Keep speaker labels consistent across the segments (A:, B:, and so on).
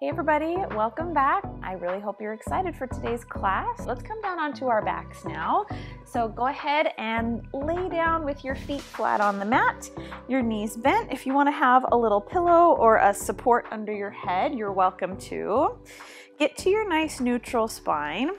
A: Hey everybody, welcome back. I really hope you're excited for today's class. Let's come down onto our backs now. So go ahead and lay down with your feet flat on the mat, your knees bent. If you want to have a little pillow or a support under your head, you're welcome to. Get to your nice neutral spine.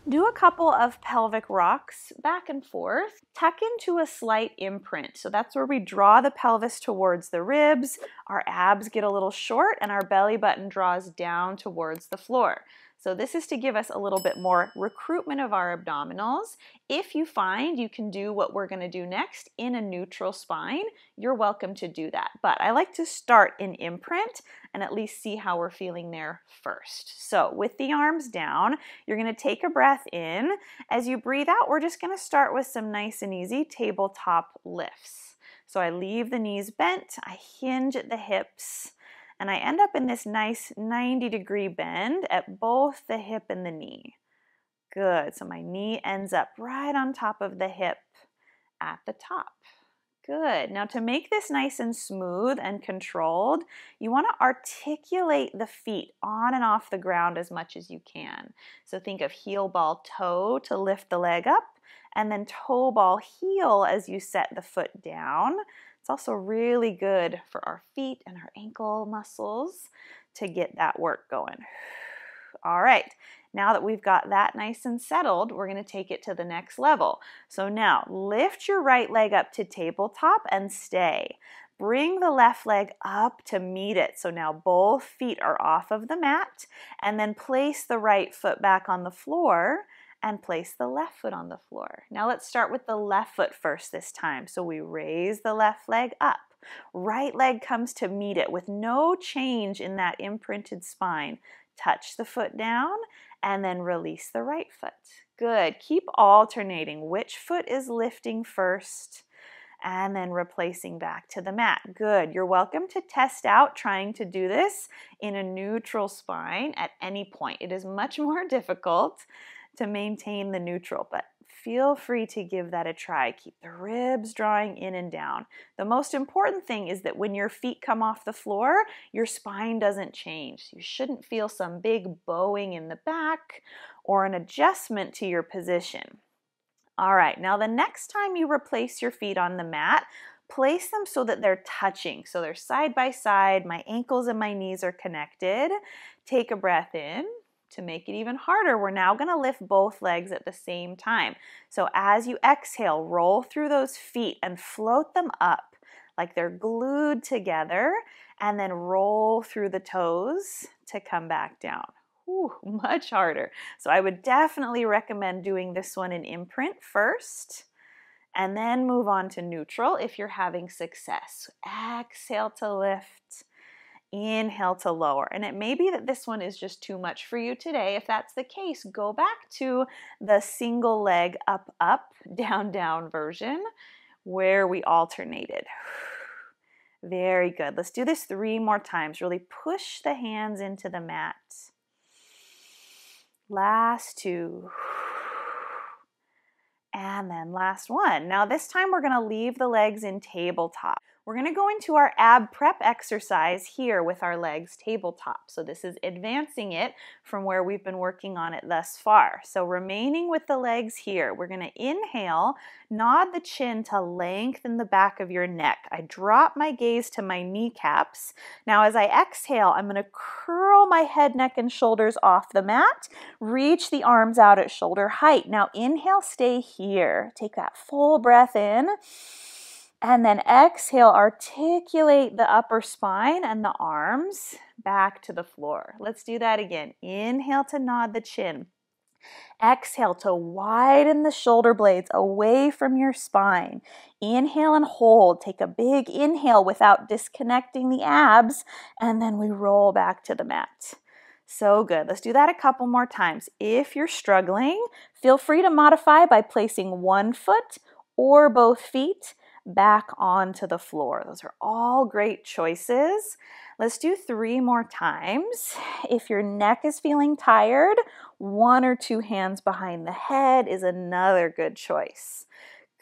A: Do a couple of pelvic rocks back and forth. Tuck into a slight imprint. So that's where we draw the pelvis towards the ribs, our abs get a little short, and our belly button draws down towards the floor. So this is to give us a little bit more recruitment of our abdominals. If you find you can do what we're going to do next in a neutral spine, you're welcome to do that. But I like to start in imprint and at least see how we're feeling there first. So with the arms down, you're going to take a breath in. As you breathe out, we're just going to start with some nice and easy tabletop lifts. So I leave the knees bent, I hinge at the hips, and I end up in this nice 90-degree bend at both the hip and the knee. Good. So my knee ends up right on top of the hip at the top. Good. Now to make this nice and smooth and controlled, you want to articulate the feet on and off the ground as much as you can. So think of heel ball toe to lift the leg up, and then toe ball heel as you set the foot down. It's also really good for our feet and our ankle muscles to get that work going. All right, now that we've got that nice and settled, we're going to take it to the next level. So now lift your right leg up to tabletop and stay. Bring the left leg up to meet it. So now both feet are off of the mat, and then place the right foot back on the floor and place the left foot on the floor. Now let's start with the left foot first this time. So we raise the left leg up. Right leg comes to meet it with no change in that imprinted spine. Touch the foot down and then release the right foot. Good. Keep alternating. Which foot is lifting first? And then replacing back to the mat. Good. You're welcome to test out trying to do this in a neutral spine at any point. It is much more difficult to maintain the neutral, but feel free to give that a try. Keep the ribs drawing in and down. The most important thing is that when your feet come off the floor, your spine doesn't change. You shouldn't feel some big bowing in the back or an adjustment to your position. All right, now the next time you replace your feet on the mat, place them so that they're touching. So they're side by side, my ankles and my knees are connected. Take a breath in. To make it even harder, we're now going to lift both legs at the same time. So as you exhale, roll through those feet and float them up like they're glued together, and then roll through the toes to come back down. Ooh, much harder. So I would definitely recommend doing this one in imprint first, and then move on to neutral if you're having success. Exhale to lift. Inhale to lower. And it may be that this one is just too much for you today. If that's the case, go back to the single leg up, up, down, down version where we alternated. Very good. Let's do this 3 more times. Really push the hands into the mat. Last 2. And then last 1. Now this time we're going to leave the legs in tabletop. We're going to go into our ab prep exercise here with our legs tabletop. So this is advancing it from where we've been working on it thus far. So remaining with the legs here, we're going to inhale, nod the chin to lengthen the back of your neck. I drop my gaze to my kneecaps. Now as I exhale, I'm going to curl my head, neck, and shoulders off the mat. Reach the arms out at shoulder height. Now inhale, stay here. Take that full breath in. And then exhale, articulate the upper spine and the arms back to the floor. Let's do that again. Inhale to nod the chin. Exhale to widen the shoulder blades away from your spine. Inhale and hold. Take a big inhale without disconnecting the abs, and then we roll back to the mat. So good. Let's do that a couple more times. If you're struggling, feel free to modify by placing one foot or both feet back onto the floor. Those are all great choices. Let's do 3 more times. If your neck is feeling tired, 1 or 2 hands behind the head is another good choice.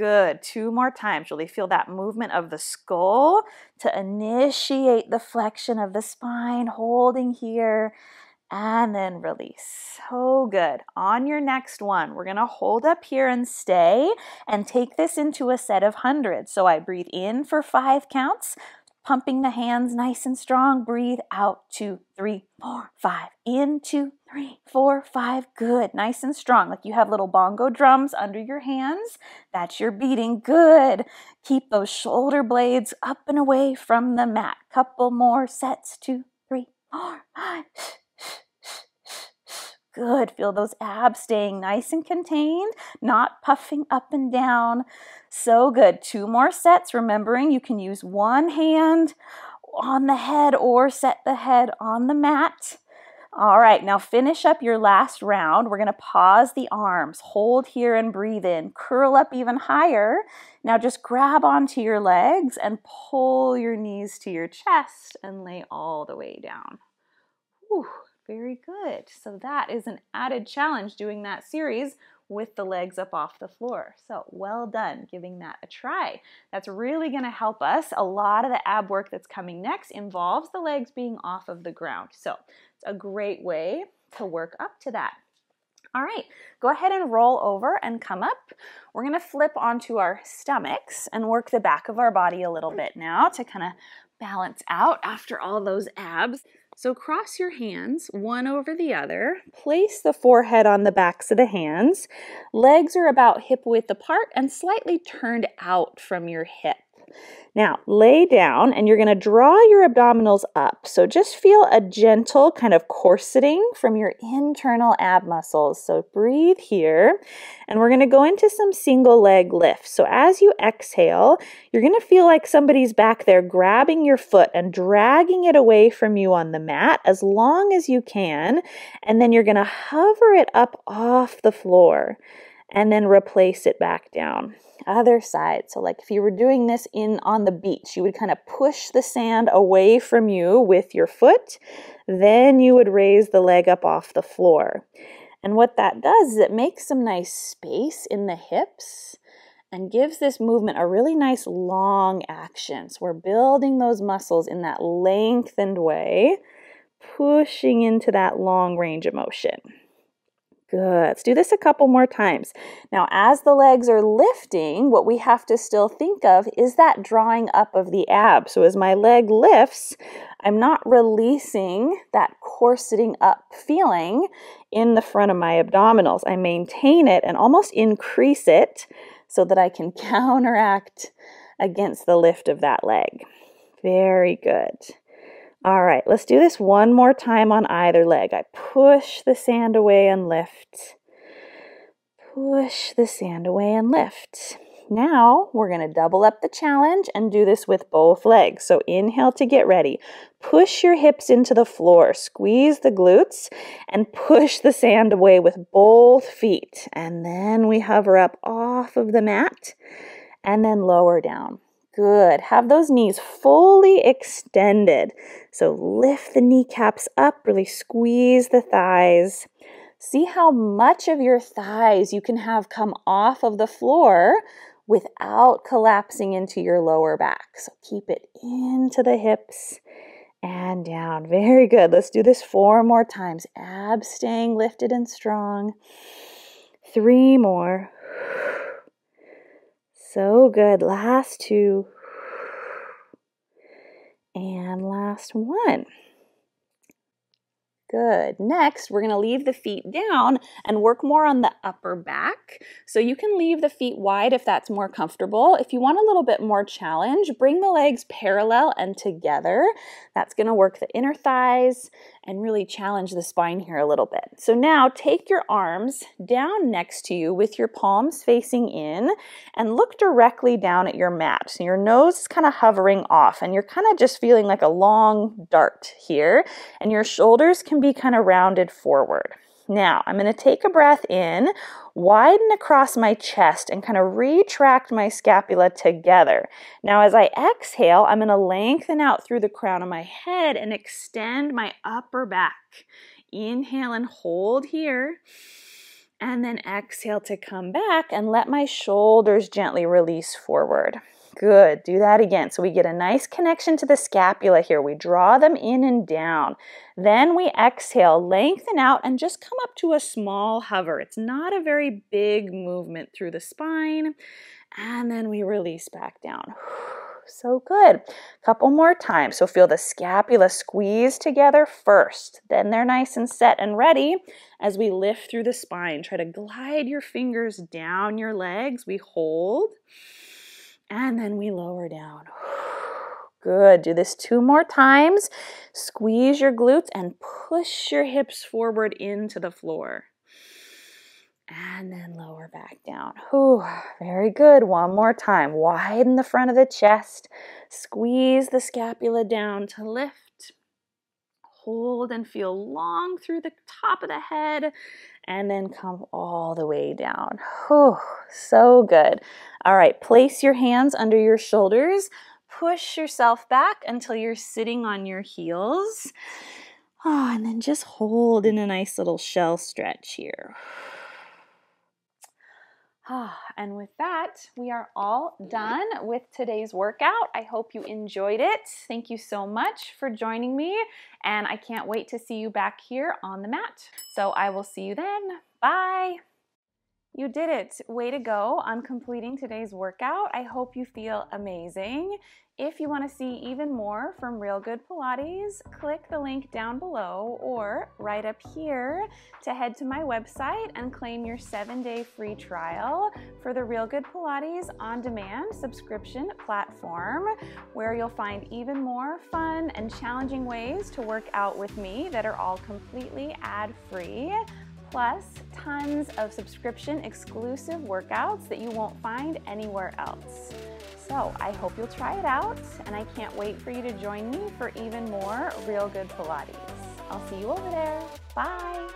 A: Good. 2 more times. Really feel that movement of the skull to initiate the flexion of the spine, holding here, and then release. So good. On your next one, we're going to hold up here and stay and take this into a set of hundreds. So I breathe in for 5 counts, pumping the hands nice and strong. Breathe out, 2, 3, 4, 5. In, 2, 3, 4, 5. Good. Nice and strong. Like you have little bongo drums under your hands. That's your beating. Good. Keep those shoulder blades up and away from the mat. Couple more sets. 2, 3, 4, 5. Good. Feel those abs staying nice and contained, not puffing up and down. So good. 2 more sets. Remembering you can use one hand on the head or set the head on the mat. All right, now finish up your last round. We're going to pause the arms. Hold here and breathe in. Curl up even higher. Now just grab onto your legs and pull your knees to your chest and lay all the way down. Whew. Very good. So that is an added challenge doing that series with the legs up off the floor. So well done giving that a try. That's really going to help us. A lot of the ab work that's coming next involves the legs being off of the ground. So it's a great way to work up to that. All right, go ahead and roll over and come up. We're going to flip onto our stomachs and work the back of our body a little bit now to kind of balance out after all those abs. So cross your hands, one over the other. Place the forehead on the backs of the hands. Legs are about hip width apart and slightly turned out from your hip. Now, lay down and you're going to draw your abdominals up. So just feel a gentle kind of corseting from your internal ab muscles. So breathe here. And we're going to go into some single leg lifts. So as you exhale, you're going to feel like somebody's back there grabbing your foot and dragging it away from you on the mat as long as you can. And then you're going to hover it up off the floor and then replace it back down. Other side. So like if you were doing this on the beach, you would kind of push the sand away from you with your foot. Then you would raise the leg up off the floor. And what that does is it makes some nice space in the hips and gives this movement a really nice long action. So we're building those muscles in that lengthened way, pushing into that long range of motion. Good. Let's do this a couple more times. Now, as the legs are lifting, what we have to still think of is that drawing up of the abs. So as my leg lifts, I'm not releasing that corseting up feeling in the front of my abdominals. I maintain it and almost increase it so that I can counteract against the lift of that leg. Very good. All right, let's do this one more time on either leg. I push the sand away and lift. Push the sand away and lift. Now we're going to double up the challenge and do this with both legs. So inhale to get ready. Push your hips into the floor. Squeeze the glutes and push the sand away with both feet. And then we hover up off of the mat and then lower down. Good. Have those knees fully extended. So lift the kneecaps up, really squeeze the thighs. See how much of your thighs you can have come off of the floor without collapsing into your lower back. So keep it into the hips and down. Very good. Let's do this 4 more times. Abs staying lifted and strong. 3 more. So good. Last 2. And last 1. Good. Next, we're going to leave the feet down and work more on the upper back. So you can leave the feet wide if that's more comfortable. If you want a little bit more challenge, bring the legs parallel and together. That's going to work the inner thighs and really challenge the spine here a little bit. So now take your arms down next to you with your palms facing in and look directly down at your mat. So your nose is kind of hovering off and you're kind of just feeling like a long dart here, and your shoulders can be kind of rounded forward. Now, I'm going to take a breath in, widen across my chest, and kind of retract my scapula together. Now, as I exhale, I'm going to lengthen out through the crown of my head and extend my upper back. Inhale and hold here. And then exhale to come back and let my shoulders gently release forward. Good, do that again. So we get a nice connection to the scapula here. We draw them in and down. Then we exhale, lengthen out, and just come up to a small hover. It's not a very big movement through the spine. And then we release back down. So good. Couple more times. So feel the scapula squeeze together first. Then they're nice and set and ready as we lift through the spine. Try to glide your fingers down your legs. We hold. And then we lower down. Good. Do this 2 more times. Squeeze your glutes and push your hips forward into the floor. And then lower back down. Whew, very good. 1 more time. Widen the front of the chest. Squeeze the scapula down to lift. Hold and feel long through the top of the head. And then come all the way down. Whew, so good. All right, place your hands under your shoulders. Push yourself back until you're sitting on your heels. Oh, and then just hold in a nice little shell stretch here. And with that, we are all done with today's workout. I hope you enjoyed it. Thank you so much for joining me, and I can't wait to see you back here on the mat. So I will see you then. Bye. You did it. Way to go on completing today's workout. I hope you feel amazing. If you want to see even more from Real Good Pilates, click the link down below or right up here to head to my website and claim your 7-day free trial for the Real Good Pilates on-demand subscription platform, where you'll find even more fun and challenging ways to work out with me that are all completely ad-free. Plus tons of subscription exclusive workouts that you won't find anywhere else. So I hope you'll try it out, and I can't wait for you to join me for even more Real Good Pilates. I'll see you over there. Bye.